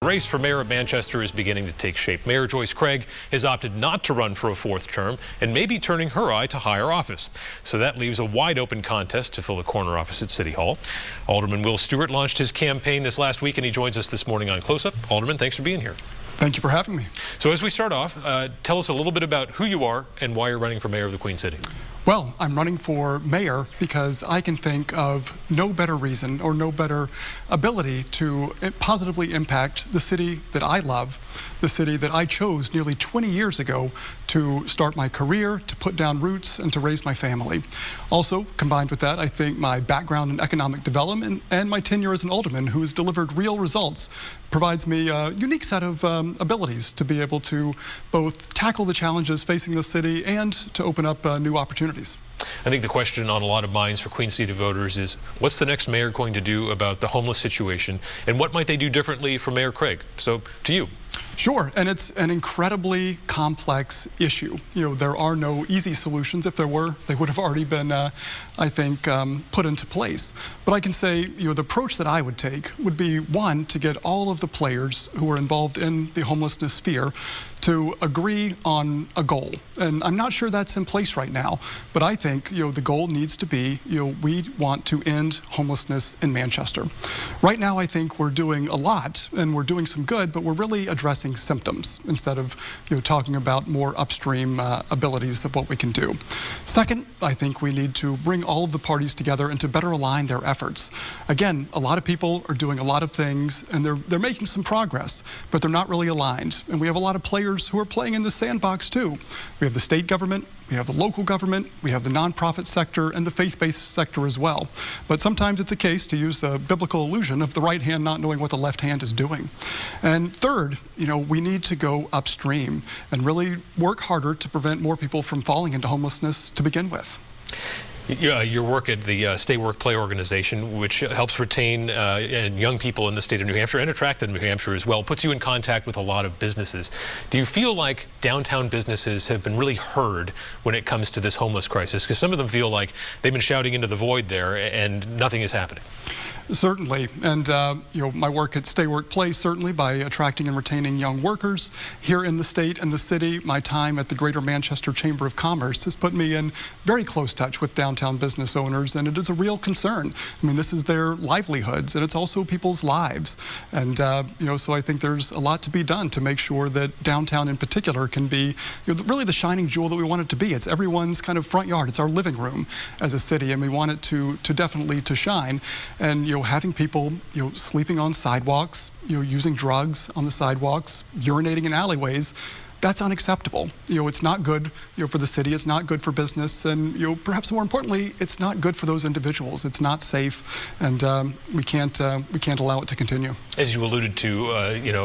The race for mayor of Manchester is beginning to take shape. Mayor Joyce Craig has opted not to run for a fourth term and may be turning her eye to higher office. So that leaves a wide open contest to fill a corner office at City Hall. Alderman Will Stewart launched his campaign this last week and he joins us this morning on Close Up. Alderman, thanks for being here. Thank you for having me. So as we start off, tell us a little bit about who you are and why you're running for mayor of the Queen City. Well, I'm running for mayor because I can think of no better reason or no better ability to positively impact the city that I love, the city that I chose nearly 20 years ago to start my career, to put down roots, and to raise my family. Also, combined with that, I think my background in economic development and my tenure as an alderman who has delivered real results provides me a unique set of abilities to be able to both tackle the challenges facing the city and to open up new opportunities. I think the question on a lot of minds for Queen City voters is, what's the next mayor going to do about the homeless situation, and what might they do differently for Mayor Craig? So, to you. Sure, and it's an incredibly complex issue. You know, there are no easy solutions. If there were, they would have already been, I think, put into place. But I can say, the approach that I would take would be, one, to get all of the players who are involved in the homelessness sphere to agree on a goal. And I'm not sure that's in place right now, but I think, the goal needs to be, we want to end homelessness in Manchester. Right now, I think we're doing a lot and we're doing some good, but we're really addressing symptoms instead of, talking about more upstream abilities of what we can do. Second, I think we need to bring all of the parties together and to better align their efforts. Again, a lot of people are doing a lot of things and they're making some progress, but they're not really aligned. And we have a lot of players who are playing in the sandbox too. We have the state government, we have the local government, we have the nonprofit sector, and the faith-based sector as well. But sometimes it's a case, to use the biblical illusion, of the right hand not knowing what the left hand is doing. And third, we need to go upstream and really work harder to prevent more people from falling into homelessness to begin with. Your work at the Stay Work Play organization, which helps retain young people in the state of New Hampshire and attract them to New Hampshire as well, puts you in contact with a lot of businesses. Do you feel like downtown businesses have been really heard when it comes to this homeless crisis? Because some of them feel like they've been shouting into the void there and nothing is happening. Certainly, and my work at Stay Work Play, certainly by attracting and retaining young workers here in the state and the city. My time at the Greater Manchester Chamber of Commerce has put me in very close touch with downtown business owners, and it is a real concern. I mean, this is their livelihoods, and it's also people's lives. And so I think there's a lot to be done to make sure that downtown in particular can be really the shining jewel that we want it to be. It's everyone's kind of front yard. It's our living room as a city, and we want it to definitely to shine. And having people, sleeping on sidewalks, using drugs on the sidewalks, urinating in alleyways, that's unacceptable. It's not good, for the city. It's not good for business, and perhaps more importantly, it's not good for those individuals. It's not safe, and we can't allow it to continue. As you alluded to,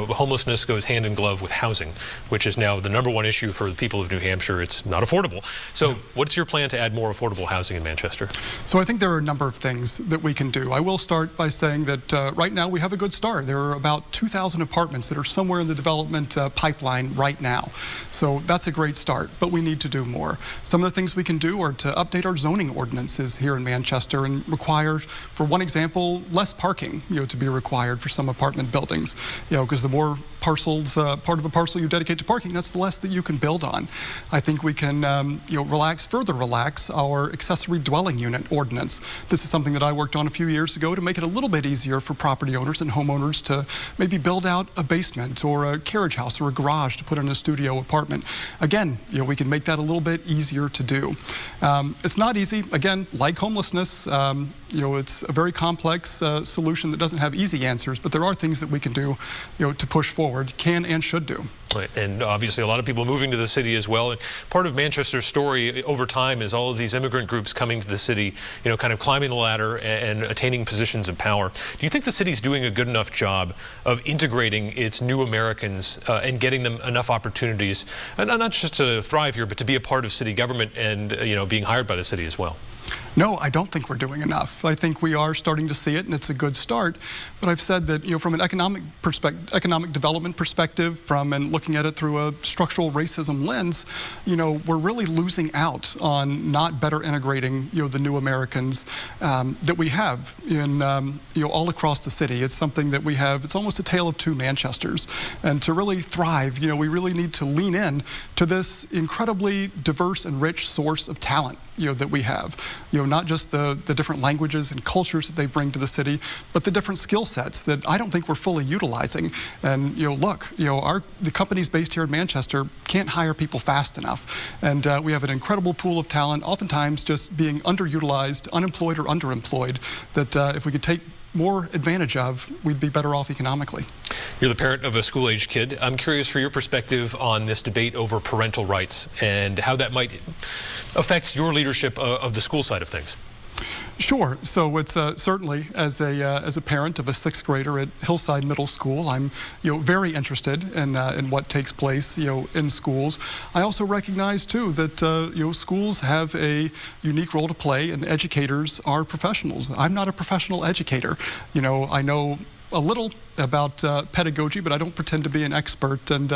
homelessness goes hand in glove with housing, which is now the #1 issue for the people of New Hampshire. It's not affordable. So, what's your plan to add more affordable housing in Manchester? So, I think there are a number of things that we can do. I will start by saying that right now we have a good start. There are about 2,000 apartments that are somewhere in the development pipeline right now. So that's a great start, but we need to do more. Some of the things we can do are to update our zoning ordinances here in Manchester and require, for one example, less parking, to be required for some apartment buildings, because the more parcels, part of a parcel you dedicate to parking, that's the less that you can build on. I think we can, further relax our accessory dwelling unit ordinance. This is something that I worked on a few years ago to make it a little bit easier for property owners and homeowners to maybe build out a basement or a carriage house or a garage to put in a studio apartment. Again, we can make that a little bit easier to do. It's not easy. Again, like homelessness, it's a very complex solution that doesn't have easy answers, but there are things that we can do, to push forward, can and should do. Right. And obviously a lot of people moving to the city as well. And part of Manchester's story over time is all of these immigrant groups coming to the city, kind of climbing the ladder and attaining positions of power. Do you think the city's doing a good enough job of integrating its new Americans and getting them enough opportunities, and not just to thrive here, but to be a part of city government and, being hired by the city as well? No, I don't think we're doing enough. I think we are starting to see it, and it's a good start. But I've said that, from an economic development perspective, and looking at it through a structural racism lens, we're really losing out on not better integrating, the new Americans that we have in, all across the city. It's something that we have. It's almost a tale of two Manchesters. And to really thrive, we really need to lean in to this incredibly diverse and rich source of talent, that we have. Not just the different languages and cultures that they bring to the city, but the different skill sets that I don't think we're fully utilizing. And look, the companies based here in Manchester can't hire people fast enough, and we have an incredible pool of talent, oftentimes just being underutilized, unemployed or underemployed. That if we could take more advantage of, we'd be better off economically. You're the parent of a school-age kid. I'm curious for your perspective on this debate over parental rights and how that might affect your leadership of the school side of things. Sure. So it's certainly as a parent of a sixth grader at Hillside Middle School, I'm very interested in what takes place in schools. I also recognize too that schools have a unique role to play, and educators are professionals. I'm not a professional educator. I know a little about pedagogy, but I don't pretend to be an expert. And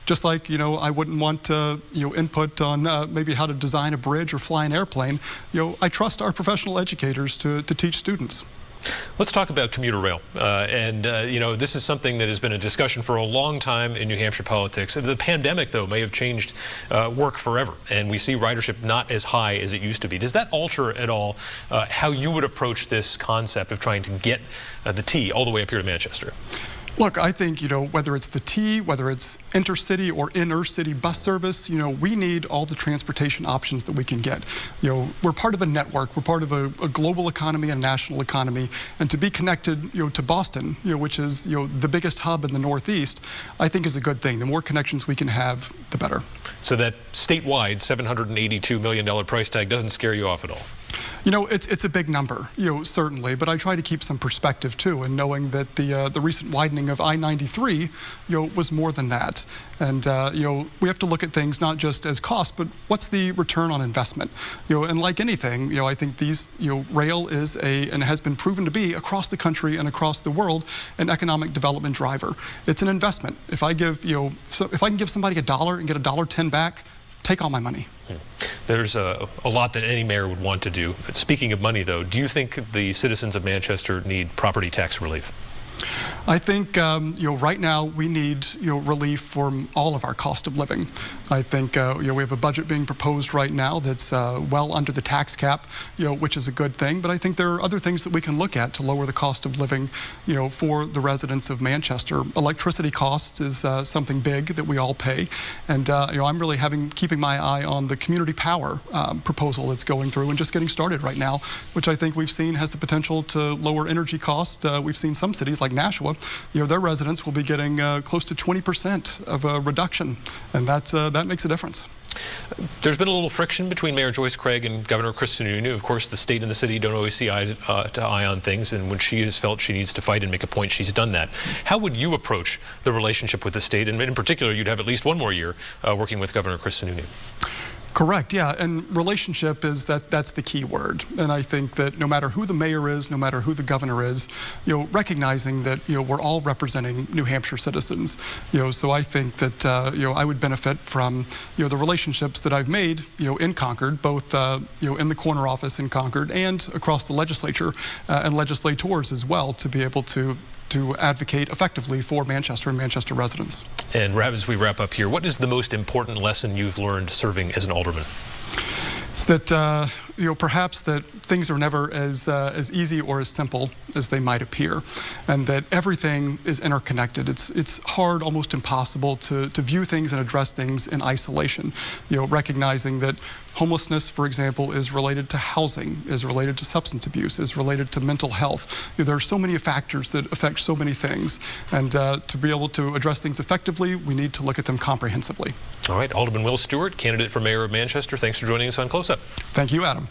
just like, I wouldn't want input on maybe how to design a bridge or fly an airplane, I trust our professional educators to teach students. Let's talk about commuter rail. This is something that has been a discussion for a long time in New Hampshire politics. The pandemic, though, may have changed work forever, and we see ridership not as high as it used to be. Does that alter at all how you would approach this concept of trying to get the T all the way up here to Manchester? Look, I think, whether it's the T, whether it's intercity or inner city bus service, we need all the transportation options that we can get. We're part of a network. We're part of a global economy and national economy. And to be connected, to Boston, which is, the biggest hub in the Northeast, I think is a good thing. The more connections we can have, the better. So that statewide $782 million price tag doesn't scare you off at all? It's a big number, certainly, but I try to keep some perspective too, and knowing that the recent widening of I-93, was more than that. And we have to look at things not just as cost, but what's the return on investment? And like anything, I think rail is and has been proven to be across the country and across the world an economic development driver. It's an investment. If I give if I can give somebody $1 and get $1.10 back, take all my money. There's a lot that any mayor would want to do. Speaking of money, though, do you think the citizens of Manchester need property tax relief? I think right now we need relief from all of our cost of living. I think we have a budget being proposed right now that's well under the tax cap, which is a good thing. But I think there are other things that we can look at to lower the cost of living, for the residents of Manchester. Electricity costs is something big that we all pay, and I'm really keeping my eye on the community power proposal that's going through and just getting started right now, which I think we've seen has the potential to lower energy costs. We've seen some cities like Nashua, their residents will be getting close to 20% of a reduction, and that makes a difference. There's been a little friction between Mayor Joyce Craig and Governor Chris Sununu. Of course, the state and the city don't always see eye to eye on things, and when she has felt she needs to fight and make a point, she's done that. How would you approach the relationship with the state? And in particular, you'd have at least one more year working with Governor Chris Sununu. Correct, yeah, and relationship that's the key word. And I think that no matter who the mayor is, no matter who the governor is, recognizing that, we're all representing New Hampshire citizens, so I think that, I would benefit from, the relationships that I've made, in Concord, both, in the corner office in Concord and across the legislature and legislators as well, to be able to advocate effectively for Manchester and Manchester residents. And as we wrap up here, what is the most important lesson you've learned serving as an alderman? It's that perhaps that things are never as easy or as simple as they might appear, and that everything is interconnected. It's hard, almost impossible to view things and address things in isolation. Recognizing that homelessness, for example, is related to housing, is related to substance abuse, is related to mental health. There are so many factors that affect so many things, and to be able to address things effectively, we need to look at them comprehensively. All right, Alderman Will Stewart, candidate for mayor of Manchester, thanks for joining us on Close Up. Thank you, Adam.